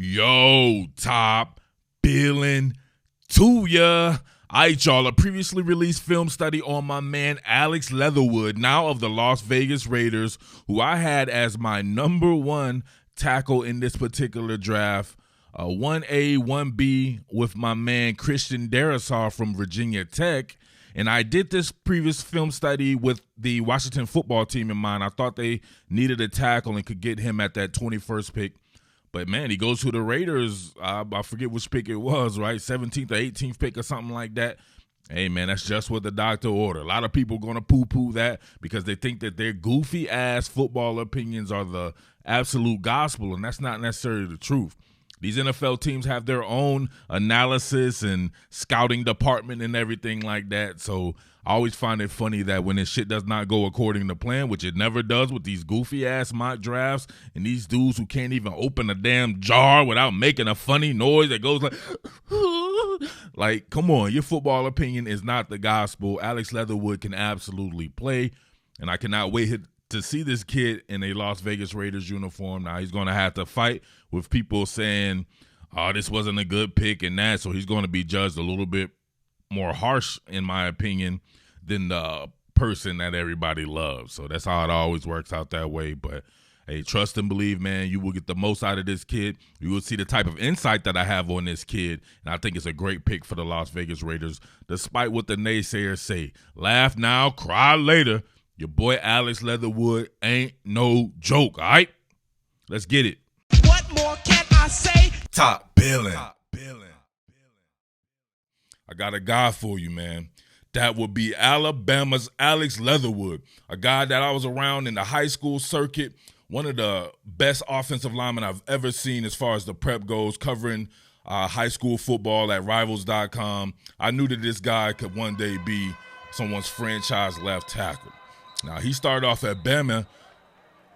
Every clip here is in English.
Yo, top Billin to ya. All right, y'all, a previously released film study on my man Alex Leatherwood, now of the Las Vegas Raiders, who I had as my number one tackle in this particular draft. 1A, 1B with my man Christian Darrisaw from Virginia Tech. And I did this previous film study with the Washington football team in mind. I thought they needed a tackle and could get him at that 21st pick. But, man, he goes to the Raiders. I forget which pick it was, right? 17th or 18th pick or something like that. Hey, man, that's just what the doctor ordered. A lot of people going to poo-poo that because they think that their goofy-ass football opinions are the absolute gospel, and that's not necessarily the truth. These NFL teams have their own analysis and scouting department and everything like that. So I always find it funny that when this shit does not go according to plan, which it never does with these goofy-ass mock drafts and these dudes who can't even open a damn jar without making a funny noise that goes like, like, come on, your football opinion is not the gospel. Alex Leatherwood can absolutely play, and I cannot wait to see this kid in a Las Vegas Raiders uniform. Now he's going to have to fight with people saying, oh, this wasn't a good pick and that, so he's going to be judged a little bit more harsh, in my opinion, than the person that everybody loves. So that's how it always works out that way. But, hey, trust and believe, man, you will get the most out of this kid. You will see the type of insight that I have on this kid, and I think it's a great pick for the Las Vegas Raiders, despite what the naysayers say. Laugh now, cry later. Your boy Alex Leatherwood ain't no joke, all right? Let's get it. What more can I say? Top Billin. I got a guy for you, man. That would be Alabama's Alex Leatherwood, a guy that I was around in the high school circuit, one of the best offensive linemen I've ever seen as far as the prep goes, covering high school football at Rivals.com. I knew that this guy could one day be someone's franchise left tackle. Now, he started off at Bama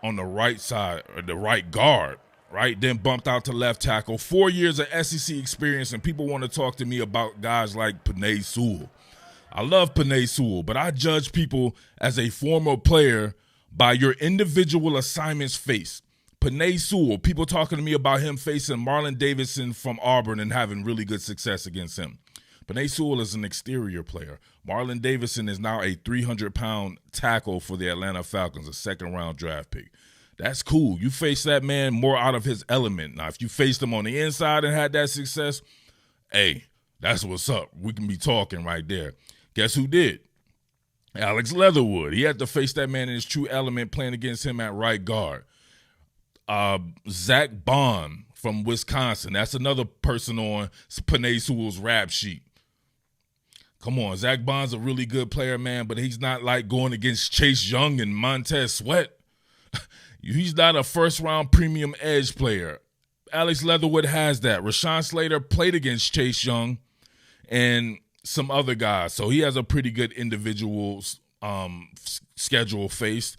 on the right side, or the right guard, right? Then bumped out to left tackle. 4 years of SEC experience, and people want to talk to me about guys like Penei Sewell. I love Penei Sewell, but I judge people as a former player by your individual assignments faced. Penei Sewell, people talking to me about him facing Marlon Davidson from Auburn and having really good success against him. Penei Sewell is an exterior player. Marlon Davidson is now a 300-pound tackle for the Atlanta Falcons, a second-round draft pick. That's cool. You face that man more out of his element. Now, if you faced him on the inside and had that success, hey, that's what's up. We can be talking right there. Guess who did? Alex Leatherwood. He had to face that man in his true element playing against him at right guard. Zach Bond from Wisconsin. That's another person on Penei Sewell's rap sheet. Come on, Zach Bond's a really good player, man, but he's not like going against Chase Young and Montez Sweat. He's not a first-round premium edge player. Alex Leatherwood has that. Rashawn Slater played against Chase Young and some other guys, so he has a pretty good individual schedule faced.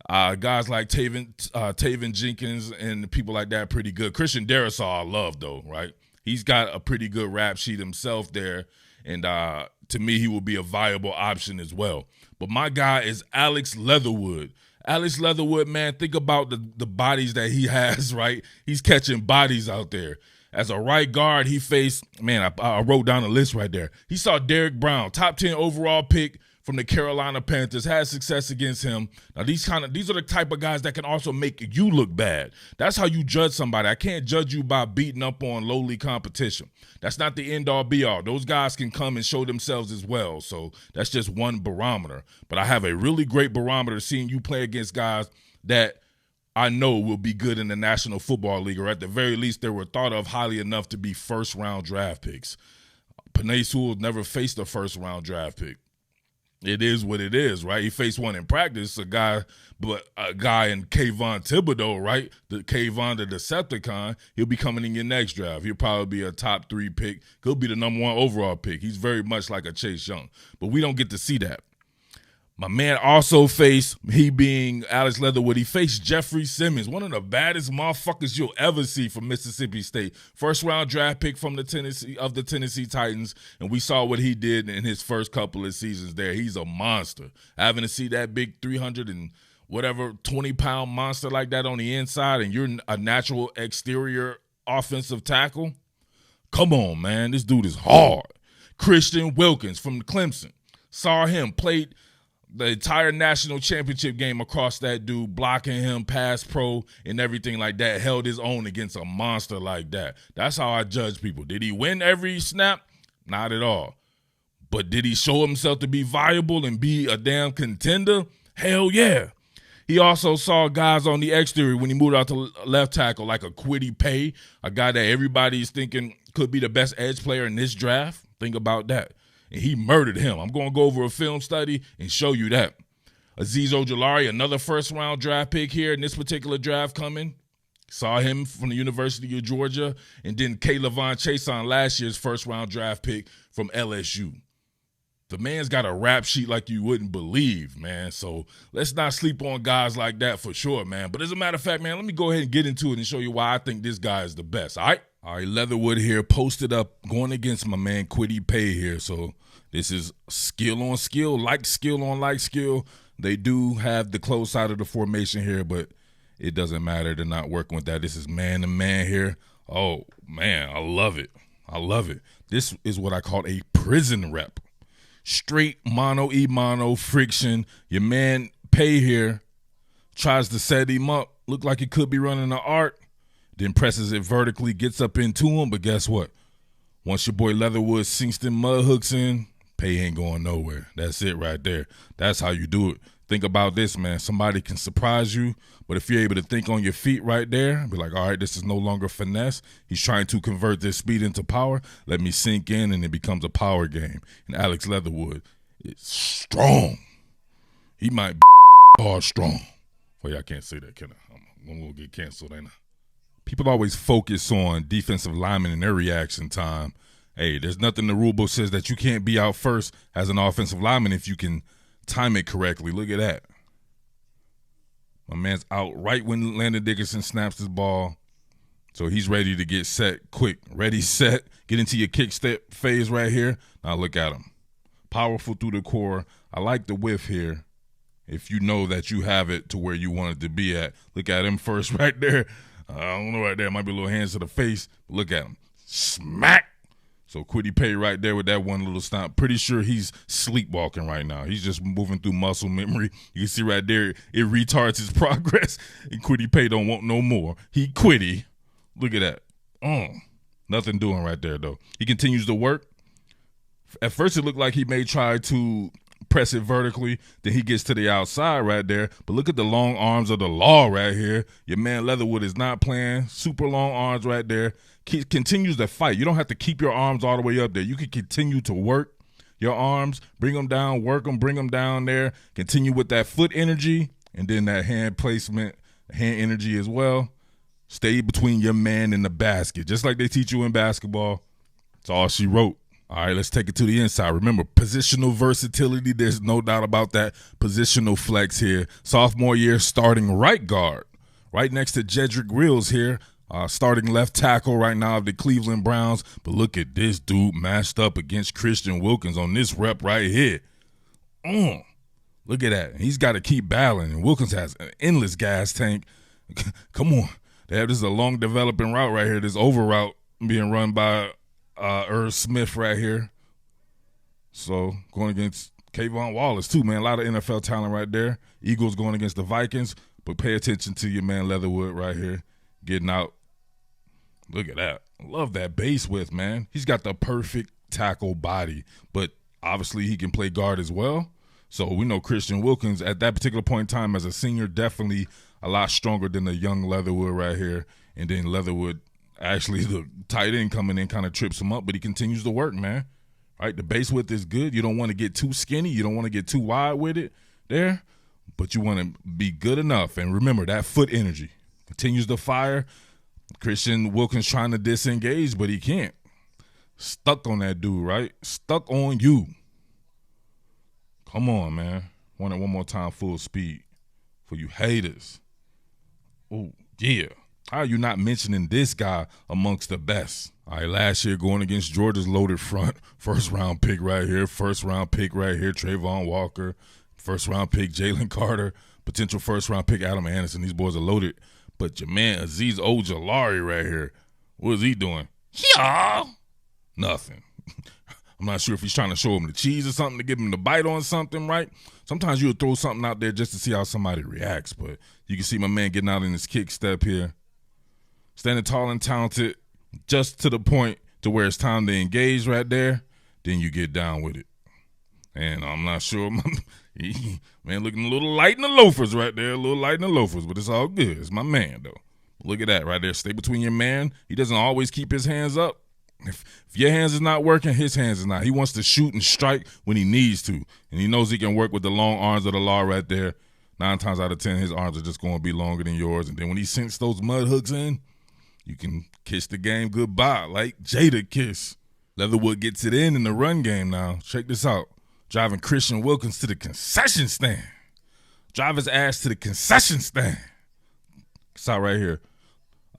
Guys like Taven Jenkins and people like that pretty good. Christian Darrisaw I love, though, right? He's got a pretty good rap sheet himself there. And to me, he will be a viable option as well. But my guy is Alex Leatherwood. Alex Leatherwood, man, think about the bodies that he has, right? He's catching bodies out there. As a right guard, he faced, man, I wrote down a list right there. He saw Derrick Brown, top 10 overall pick from the Carolina Panthers, had success against him. Now, these are the type of guys that can also make you look bad. That's how you judge somebody. I can't judge you by beating up on lowly competition. That's not the end-all, be-all. Those guys can come and show themselves as well, so that's just one barometer. But I have a really great barometer seeing you play against guys that I know will be good in the National Football League, or at the very least they were thought of highly enough to be first-round draft picks. Penei Sewell never faced a first-round draft pick. It is what it is, right? He faced one in practice, a guy in Kayvon Thibodeau, right? The Kayvon the Decepticon. He'll be coming in your next draft. He'll probably be a top 3 pick. He'll be the number 1 overall pick. He's very much like a Chase Young, but we don't get to see that. My man also faced, he being Alex Leatherwood, he faced Jeffrey Simmons, one of the baddest motherfuckers you'll ever see from Mississippi State. First-round draft pick from the Tennessee Titans, and we saw what he did in his first couple of seasons there. He's a monster. Having to see that big 300 and whatever 20-pound monster like that on the inside, and you're a natural exterior offensive tackle. Come on, man. This dude is hard. Christian Wilkins from Clemson. Saw him, played the entire national championship game across that dude, blocking him, pass pro, and everything like that. Held his own against a monster like that. That's how I judge people. Did he win every snap? Not at all. But did he show himself to be viable and be a damn contender? Hell yeah. He also saw guys on the exterior when he moved out to left tackle, like a Kwity Paye, a guy that everybody's thinking could be the best edge player in this draft. Think about that. And he murdered him. I'm going to go over a film study and show you that. Azeez Ojulari, another first-round draft pick here in this particular draft coming. Saw him from the University of Georgia. And then K'Lavon Chaisson, last year's first-round draft pick from LSU. The man's got a rap sheet like you wouldn't believe, man. So let's not sleep on guys like that for sure, man. But as a matter of fact, man, let me go ahead and get into it and show you why I think this guy is the best, all right? All right, Leatherwood here, posted up, going against my man Kwity Paye here. So this is skill on skill, like skill on like skill. They do have the close side of the formation here, but it doesn't matter. They're not working with that. This is man-to-man here. Oh, man, I love it. I love it. This is what I call a prison rep. Straight mono-e-mono friction. Your man Paye here tries to set him up. Look like he could be running an art. Then presses it vertically, gets up into him. But guess what? Once your boy Leatherwood sinks them mud hooks in, Paye ain't going nowhere. That's it right there. That's how you do it. Think about this, man. Somebody can surprise you, but if you're able to think on your feet right there, be like, all right, this is no longer finesse. He's trying to convert this speed into power. Let me sink in, and it becomes a power game. And Alex Leatherwood is strong. He might be hard strong. Well, yeah, I can't say that, can I? I'm going to get canceled, ain't I? People always focus on defensive linemen and their reaction time. Hey, there's nothing in the rule book says that you can't be out first as an offensive lineman if you can time it correctly. Look at that. My man's out right when Landon Dickerson snaps his ball. So he's ready to get set quick. Ready, set, get into your kick step phase right here. Now look at him. Powerful through the core. I like the whiff here. If you know that you have it to where you want it to be at. Look at him first right there. I don't know right there. Might be a little hands to the face. But look at him. Smack. So Kwity Paye right there with that one little stomp. Pretty sure he's sleepwalking right now. He's just moving through muscle memory. You can see right there, it retards his progress. And Kwity Paye don't want no more. He quitty. Look at that. Nothing doing right there, though. He continues to work. At first, it looked like he may try to press it vertically. Then he gets to the outside right there. But look at the long arms of the law right here. Your man Leatherwood is not playing. Super long arms right there. Continues to fight. You don't have to keep your arms all the way up there. You can continue to work your arms, bring them down, work them, bring them down there. Continue with that foot energy and then that hand placement, hand energy as well. Stay between your man and the basket, just like they teach you in basketball. That's all she wrote. All right, let's take it to the inside. Remember, positional versatility. There's no doubt about that. Positional flex here. Sophomore year, starting right guard. Right next to Jedrick Wills here. Starting left tackle right now of the Cleveland Browns. But look at this dude matched up against Christian Wilkins on this rep right here. Look at that. He's got to keep battling. And Wilkins has an endless gas tank. Come on. This is a long developing route right here. This over route being run by Irv Smith right here. So going against Kayvon Wallace too, man. A lot of NFL talent right there. Eagles going against the Vikings. But pay attention to your man Leatherwood right here. Getting out. Look at that. Love that base width, man. He's got the perfect tackle body. But obviously he can play guard as well. So we know Christian Wilkins at that particular point in time as a senior definitely a lot stronger than the young Leatherwood right here. And then Leatherwood, actually the tight end coming in kind of trips him up, but he continues to work, man. Right? The base width is good. You don't want to get too skinny. You don't want to get too wide with it there. But you want to be good enough. And remember, that foot energy continues to fire. Christian Wilkins trying to disengage, but he can't. Stuck on that dude, right? Stuck on you. Come on, man. Want it one more time, full speed for you haters. Oh, yeah. How are you not mentioning this guy amongst the best? All right, last year going against Georgia's loaded front. First-round pick right here. First-round pick right here, Trayvon Walker. First-round pick, Jalen Carter. Potential first-round pick, Adam Anderson. These boys are loaded. But your man, Azeez Ojulari right here. What is he doing? Yeah. Nothing. I'm not sure if he's trying to show him the cheese or something to give him the bite on something, right? Sometimes you'll throw something out there just to see how somebody reacts, but you can see my man getting out in his kick step here. Standing tall and talented, just to the point to where it's time to engage right there, then you get down with it. And I'm not sure, man, looking a little light in the loafers right there, a little light in the loafers, but it's all good. It's my man, though. Look at that right there. Stay between your man. He doesn't always keep his hands up. If your hands is not working, his hands is not. He wants to shoot and strike when he needs to, and he knows he can work with the long arms of the law right there. 9 times out of 10, his arms are just going to be longer than yours, and then when he sinks those mud hooks in, you can kiss the game goodbye like Jada kiss. Leatherwood gets it in the run game now. Check this out. Driving Christian Wilkins to the concession stand. Drive his ass to the concession stand. It's out right here.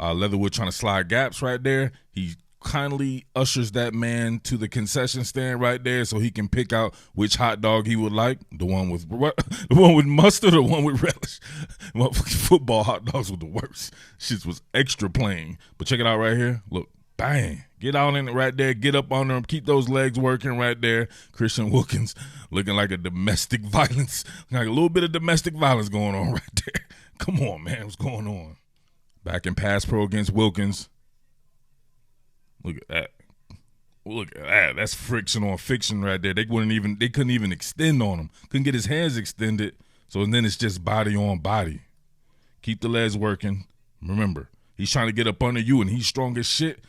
Leatherwood trying to slide gaps right there. He kindly ushers that man to the concession stand right there so he can pick out which hot dog he would like. The one with mustard or one with relish. Football hot dogs were the worst. Shit was extra plain. But check it out right here. Look, bang. Get out in it right there. Get up on them. Keep those legs working right there. Christian Wilkins looking like a domestic violence. Like a little bit of domestic violence going on right there. Come on, man. What's going on? Back in pass pro against Wilkins. Look at that. Look at that. That's friction on fiction right there. They couldn't even extend on him. Couldn't get his hands extended. So then it's just body on body. Keep the legs working. Remember, he's trying to get up under you and he's strong as shit.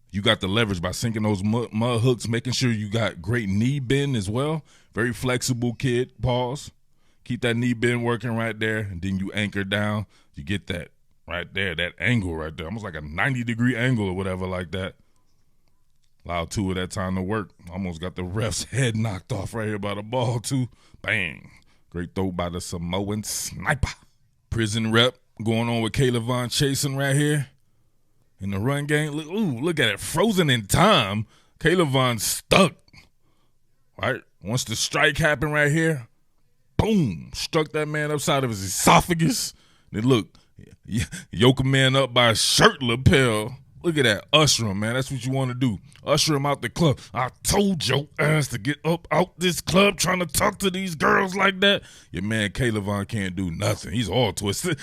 You got the leverage by sinking those mud hooks, making sure you got great knee bend as well. Very flexible kid. Pause. Keep that knee bend working right there, and then you anchor down. You get that right there, that angle right there. Almost like a 90-degree angle or whatever like that. Allowed 2 of that time to work. Almost got the ref's head knocked off right here by the ball, too. Bang. Great throw by the Samoan sniper. Prison rep going on with Caleb Von chasing right here. In the run game, look at it. Frozen in time. Caleb Von stuck. Right? Once the strike happened right here, boom, struck that man upside of his esophagus. Then look, yoke a man up by his shirt lapel. Look at that. Usher him, man. That's what you want to do. Usher him out the club. I told your ass to get up out this club trying to talk to these girls like that. Your man Caleb Von can't do nothing. He's all twisted.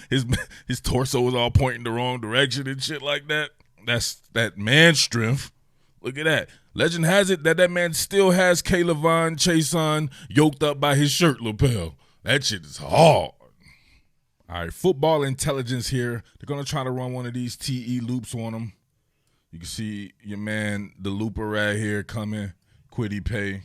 His torso is all pointing the wrong direction and shit like that. That's that man strength. Look at that. Legend has it that man still has Caleb Von Chason yoked up by his shirt lapel. That shit is hard. All right, football intelligence here. They're going to try to run one of these TE loops on them. You can see your man, the looper right here coming, Quiddy Pay,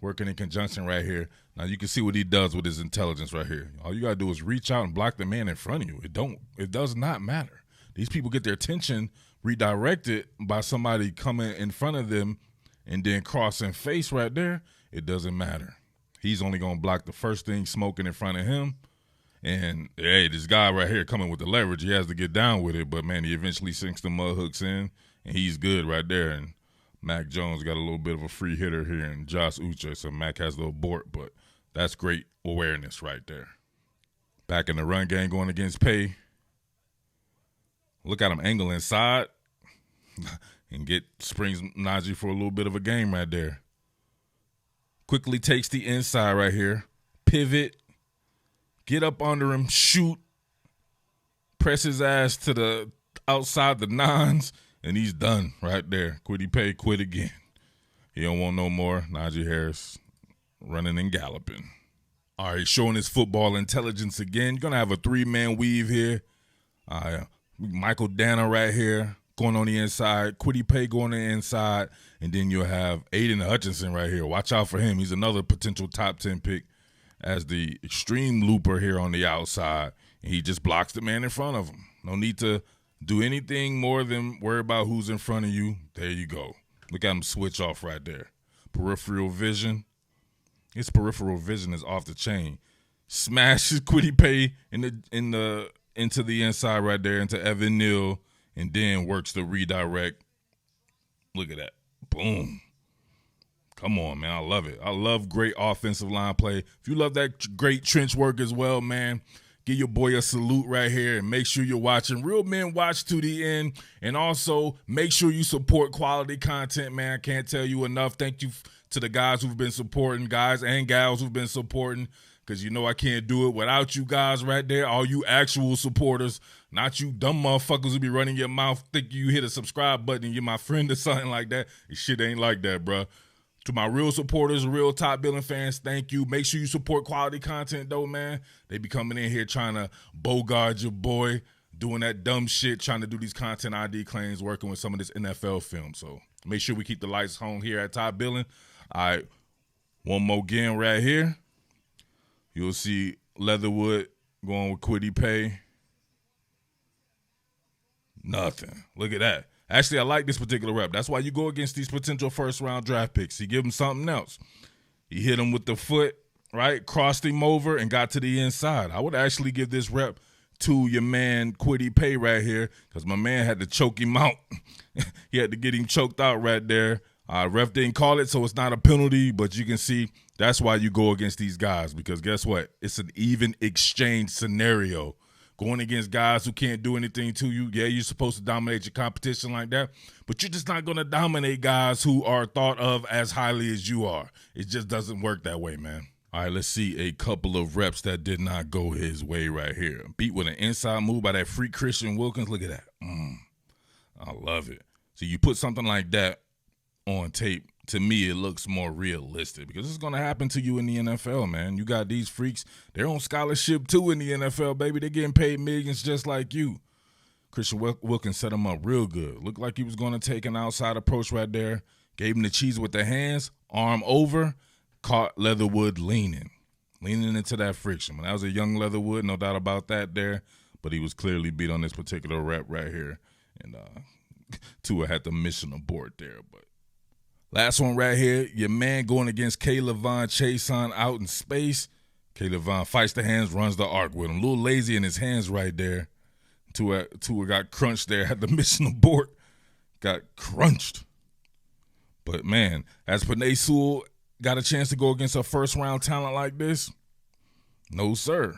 working in conjunction right here. Now you can see what he does with his intelligence right here. All you got to do is reach out and block the man in front of you. It does not matter. These people get their attention redirected by somebody coming in front of them and then crossing face right there. It doesn't matter. He's only going to block the first thing smoking in front of him. And, hey, this guy right here coming with the leverage, he has to get down with it. But, man, he eventually sinks the mud hooks in, and he's good right there. And Mac Jones got a little bit of a free hitter here, and Josh Uche, so Mac has the abort. But that's great awareness right there. Back in the run game going against Pay. Look at him angle inside and springs Najee for a little bit of a game right there. Quickly takes the inside right here. Pivot. Get up under him, shoot, press his ass to the outside the nines, and he's done right there. Quiddy Pay, quit again. He don't want no more. Najee Harris running and galloping. All right, showing his football intelligence again. You're going to have a 3-man weave here. Michael Dana right here going on the inside. Quiddy Pay going on the inside. And then you'll have Aiden Hutchinson right here. Watch out for him. He's another potential top 10 pick as the extreme looper here on the outside. And he just blocks the man in front of him. No need to do anything more than worry about who's in front of you. There you go. Look at him switch off right there. Peripheral vision. His peripheral vision is off the chain. Smashes Quiddy Pay into the inside right there, into Evan Neal, and then works the redirect. Look at that. Boom. Come on, man. I love it. I love great offensive line play. If you love that great trench work as well, man, give your boy a salute right here and make sure you're watching. Real men watch to the end. And also make sure you support quality content, man. I can't tell you enough. Thank you to the guys who've been supporting, guys and gals who've been supporting, because you know I can't do it without you guys right there, all you actual supporters, not you dumb motherfuckers who be running your mouth, think you hit a subscribe button and you're my friend or something like that. This shit ain't like that, bro. To my real supporters, real top Billin fans, thank you. Make sure you support quality content, though, man. They be coming in here trying to bogart your boy, doing that dumb shit, trying to do these content ID claims, working with some of this NFL film. So make sure we keep the lights on here at Top Billin. All right, one more game right here. You'll see Leatherwood going with Quiddy Pay. Nothing. Look at that. Actually, I like this particular rep. That's why you go against these potential first-round draft picks. He give him something else. He hit him with the foot, right? Crossed him over and got to the inside. I would actually give this rep to your man Quiddy Pay right here, because my man had to choke him out. He had to get him choked out right there. Ref didn't call it, so it's not a penalty, but you can see that's why you go against these guys, because guess what? It's an even exchange scenario. Going against guys who can't do anything to you. Yeah, you're supposed to dominate your competition like that, but you're just not going to dominate guys who are thought of as highly as you are. It just doesn't work that way, man. All right, let's see a couple of reps that did not go his way right here. Beat with an inside move by that freak Christian Wilkins. Look at that. I love it. So you put something like that on tape, to me, it looks more realistic, because it's going to happen to you in the NFL, man. You got these freaks. They're on scholarship, too, in the NFL, baby. They're getting paid millions just like you. Christian Wilkins set him up real good. Looked like he was going to take an outside approach right there. Gave him the cheese with the hands, arm over, caught Leatherwood leaning into that friction. That was a young Leatherwood, no doubt about that there, but he was clearly beat on this particular rep right here. And Tua had the mission aboard there, but last one right here, your man going against K'Lavon Chaisson out in space. K'Lavon fights the hands, runs the arc with him. A little lazy in his hands right there. Tua got crunched there, had the mission abort, got crunched. But, man, as Penei Sewell got a chance to go against a first-round talent like this? No, sir.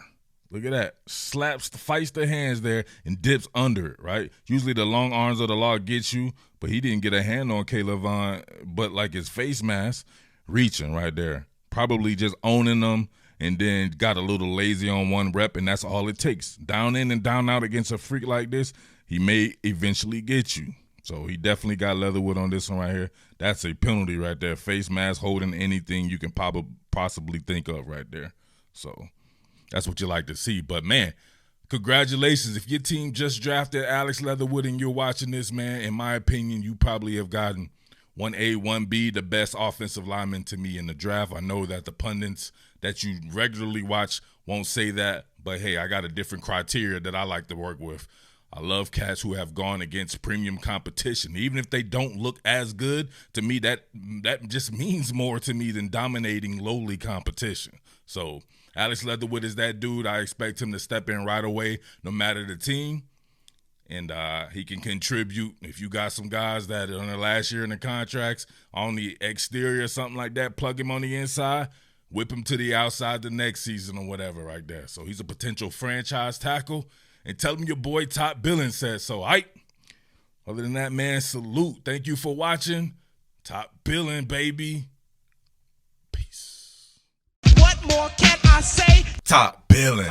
Look at that. Fights the hands there and dips under it, right? Usually the long arms of the law get you, but he didn't get a hand on K'Lavon, but like his face mask, reaching right there. Probably just owning them, and then got a little lazy on one rep, and that's all it takes. Down in and down out against a freak like this, he may eventually get you. So he definitely got Leatherwood on this one right here. That's a penalty right there. Face mask holding anything you can possibly think of right there. So that's what you like to see. But, man, congratulations. If your team just drafted Alex Leatherwood and you're watching this, man, in my opinion, you probably have gotten 1A, 1B, the best offensive lineman to me in the draft. I know that the pundits that you regularly watch won't say that, but, hey, I got a different criteria that I like to work with. I love cats who have gone against premium competition. Even if they don't look as good, to me, that just means more to me than dominating lowly competition. So Alex Leatherwood is that dude. I expect him to step in right away, no matter the team. And he can contribute. If you got some guys that are on their last year in the contracts, on the exterior or something like that, plug him on the inside, whip him to the outside the next season or whatever right there. So he's a potential franchise tackle. And tell him your boy Top Billin said so. Other than that, man, salute. Thank you for watching. Top Billin, baby. Peace. What more can I say? Top Billin.